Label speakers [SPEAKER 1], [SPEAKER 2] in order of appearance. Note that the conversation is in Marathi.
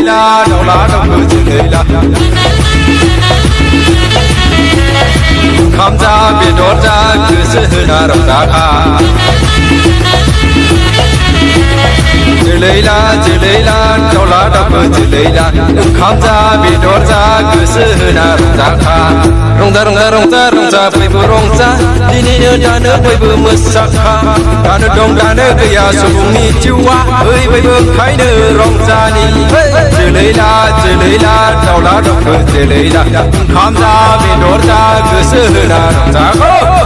[SPEAKER 1] जोलैला दाउला दाउखो जोलैला ओंखाम जा बेदर जा गोसो होना रंजाखा जोलैला जोलैला दाउला दाउखो जोलैला ओंखाम जा बेदर जा गोसो होना रंजाखा रंजा रंजा रंजा रंजा बयबो रंजा दिनैनो दानो बयबो मोसाखा दानो दं दानो गैया सुबुंनि जिउआ ओइ बयबो ओंखायनो रंजानि जोलैला जोलैला दाउला दाउखो जोलैला ओंखाम जा बेदर जा गोसो होना रंजाखा